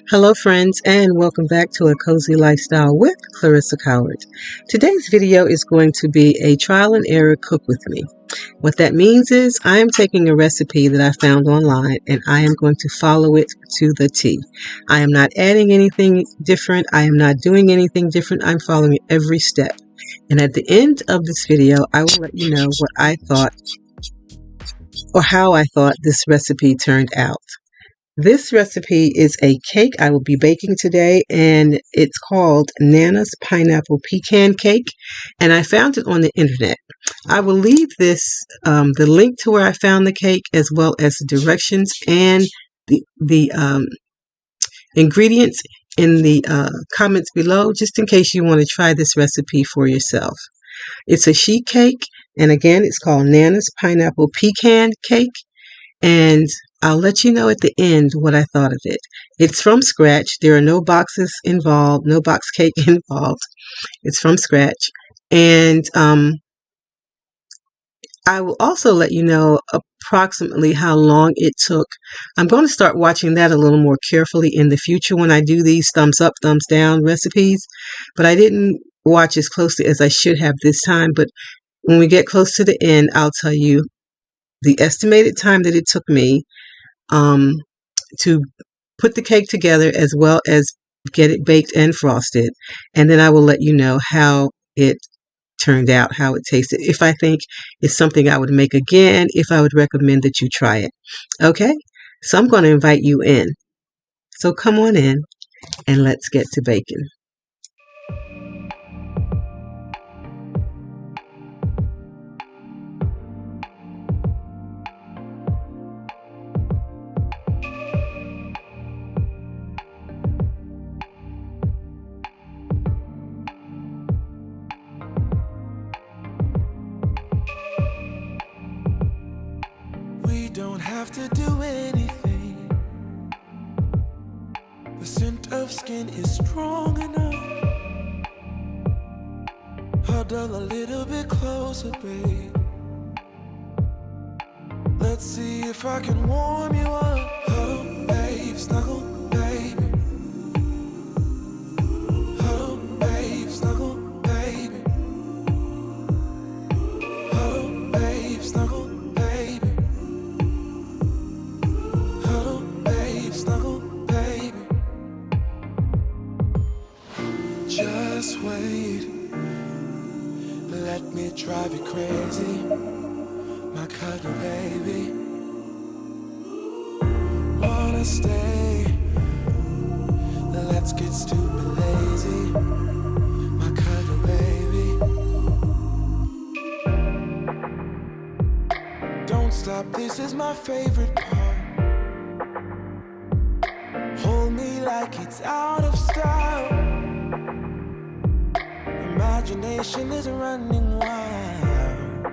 Hello friends, and welcome back to A Cozy Lifestyle with Clarissa Coward. Today's video is going to be a trial and error cook with me. What that means is I am taking a recipe that I found online and I am going to follow it to the T. I am not adding anything different. I am not doing anything different. I'm following every step. And at the end of this video, I will let you know what I thought or how I thought this recipe turned out. This recipe is a cake I will be baking today, and it's called Nana's Pineapple Pecan Cake, and I found it on the internet. I will leave the link to where I found the cake, as well as the directions and the ingredients in the comments below, just in case you want to try this recipe for yourself. It's a sheet cake, and again, it's called Nana's Pineapple Pecan Cake, and I'll let you know at the end what I thought of it. It's from scratch. There are no boxes involved, no box cake involved. It's from scratch. And I will also let you know approximately how long it took. I'm going to start watching that a little more carefully in the future when I do these thumbs up, thumbs down recipes. But I didn't watch as closely as I should have this time. But when we get close to the end, I'll tell you the estimated time that it took me to put the cake together, as well as get it baked and frosted. And then I will let you know how it turned out, how it tasted, if I think it's something I would make again, if I would recommend that you try it. Okay, so I'm going to invite you in. So come on in and let's get to baking. We don't have to do anything. The scent of skin is strong enough. Huddle a little bit closer, babe. Let's see if I can warm you up. Huddle, babe, snuggle, baby. Huddle, babe, snuggle, baby. Huddle, babe, snuggle, baby. Huddle, babe, snuggle, baby. Just wait. Let me drive you crazy, my cuddle baby. Wanna stay? Let's get stupid lazy, my cuddle baby. Don't stop, this is my favorite part. Hold me like it's out of style. Imagination is running wild.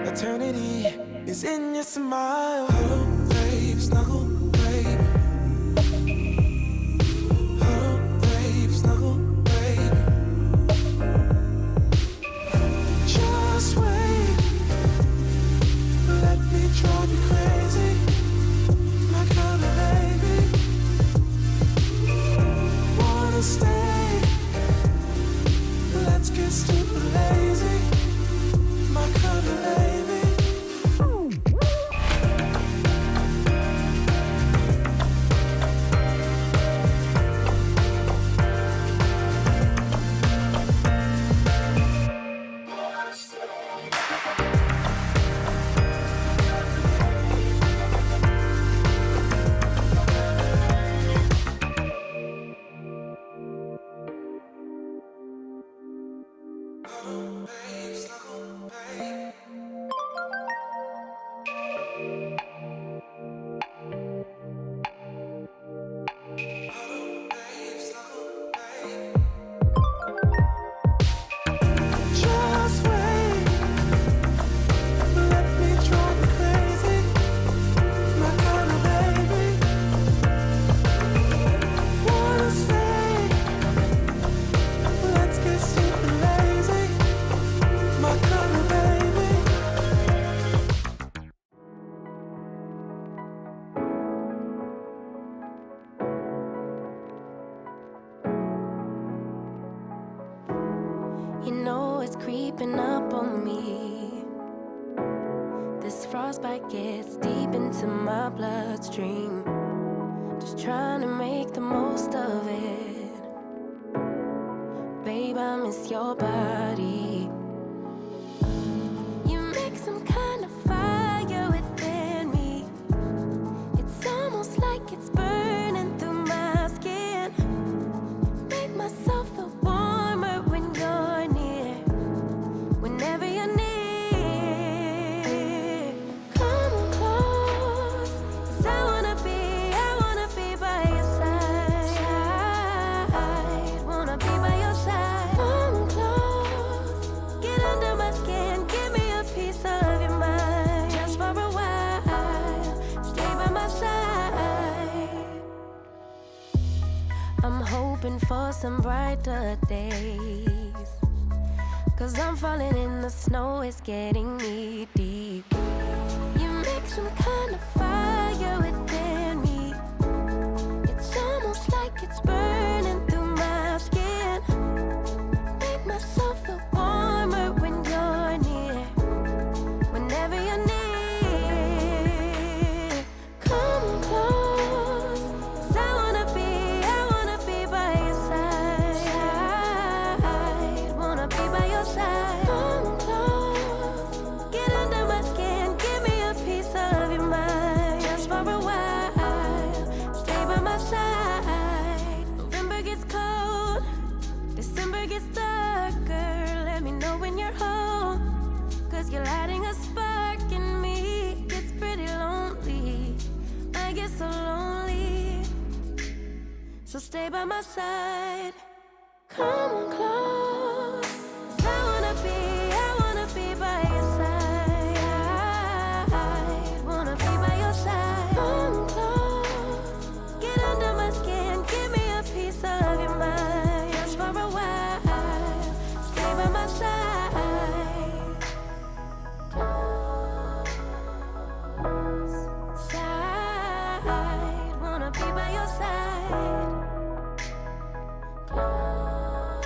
Eternity is in your smile. Huddle, babe, snuggle, babe. Huddle, babe, snuggle, babe. Just wait. Let me drive you crazy, my kind of baby. Wanna stay? Let's get stupid lazy, my cuddle baby. creeping up on me. This frostbite gets deep into my bloodstream. Just trying to make the most of it. Babe, I miss your body. You make some kind of fire within me. It's almost like it's burning through my skin. Make myself feel warmer when you're near. Whenever you're near, come close. 'Cause I wanna be by your side. Wanna be by your side. Come close. Get under my skin. Give me a piece of your mind. Just for a while. Stay by my side. I'm hoping for some brighter days. 'Cause I'm falling in the snow, it's getting knee deep. You make some kind of fire within me. It's almost like it's burning through my skin. Make myself feel warmer when you're near. Whenever you're near, come close. 'Cause I wanna be by your side. Wanna be by your side. Come close. Get under my skin. Give me a piece of your mind. Just for a while. Stay by my side. November gets cold. December gets darker. Let me know when you're home. 'Cause you're lighting a spark in me. It's pretty lonely. I get so lonely. So stay by my side. Come close. 'Cause I wanna be by your side. Wanna be by your side. Come close. Get under my skin. Give me a piece of your mind. Just for a while. Stay by my side. Close. Side. Wanna be by your side. Close.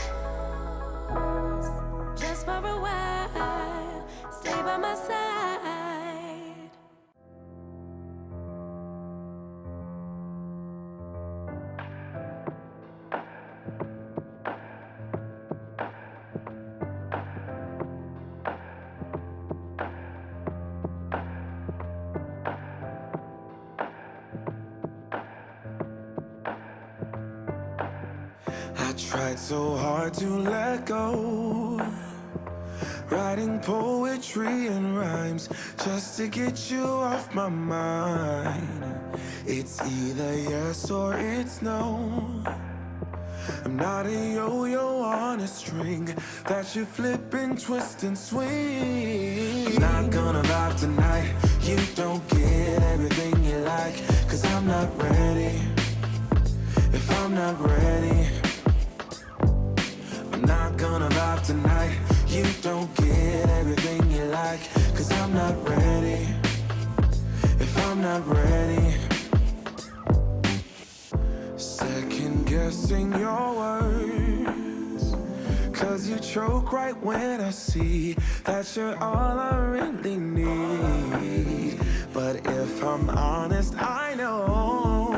Just for a while. Stay by my side. I tried so hard to let go, writing poetry and rhymes just to get you off my mind. It's either yes or it's no. I'm not a yo-yo on a string that you flip and twist and swing. I'm not gonna vibe tonight. You don't get everything you like. 'Cause I'm not ready. If I'm not ready, I'm not gonna vibe tonight. You don't get everything you like. 'Cause I'm not ready. If I'm not ready, second guessing your words. 'Cause you choke right when I see that you're all I really need. But if I'm honest, I know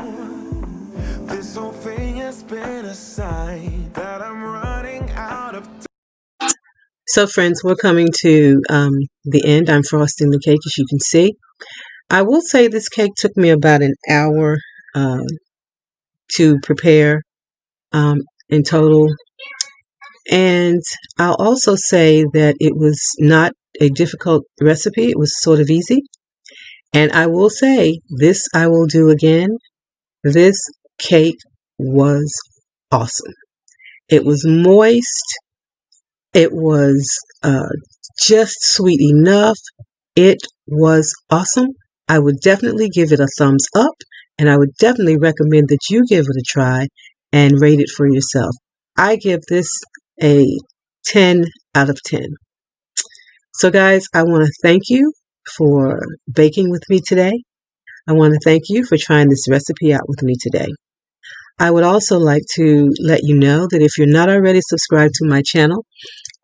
this whole thing has been a sign that I'm running out of time. So friends, we're coming to the end. I'm frosting the cake, as you can see. I will say this cake took me about an hour to prepare in total. And I'll also say that it was not a difficult recipe. It was sort of easy. And I will say, this I will do again. This cake was awesome. It was moist. It was just sweet enough. It was awesome. I would definitely give it a thumbs up, and I would definitely recommend that you give it a try and rate it for yourself. I give this a 10 out of 10. So guys, I want to thank you for baking with me today. I want to thank you for trying this recipe out with me today. I would also like to let you know that if you're not already subscribed to my channel,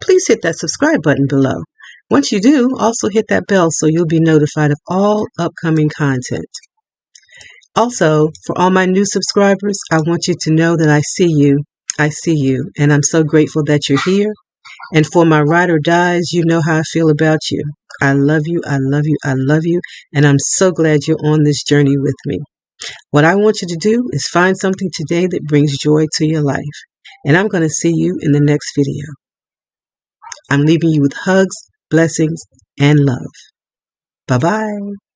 please hit that subscribe button below. Once you do, also hit that bell so you'll be notified of all upcoming content. Also, for all my new subscribers, I want you to know that I see you, and I'm so grateful that you're here. And for my ride or dies, you know how I feel about you. I love you, I love you, I love you, and I'm so glad you're on this journey with me. What I want you to do is find something today that brings joy to your life. And I'm going to see you in the next video. I'm leaving you with hugs, blessings, and love. Bye-bye.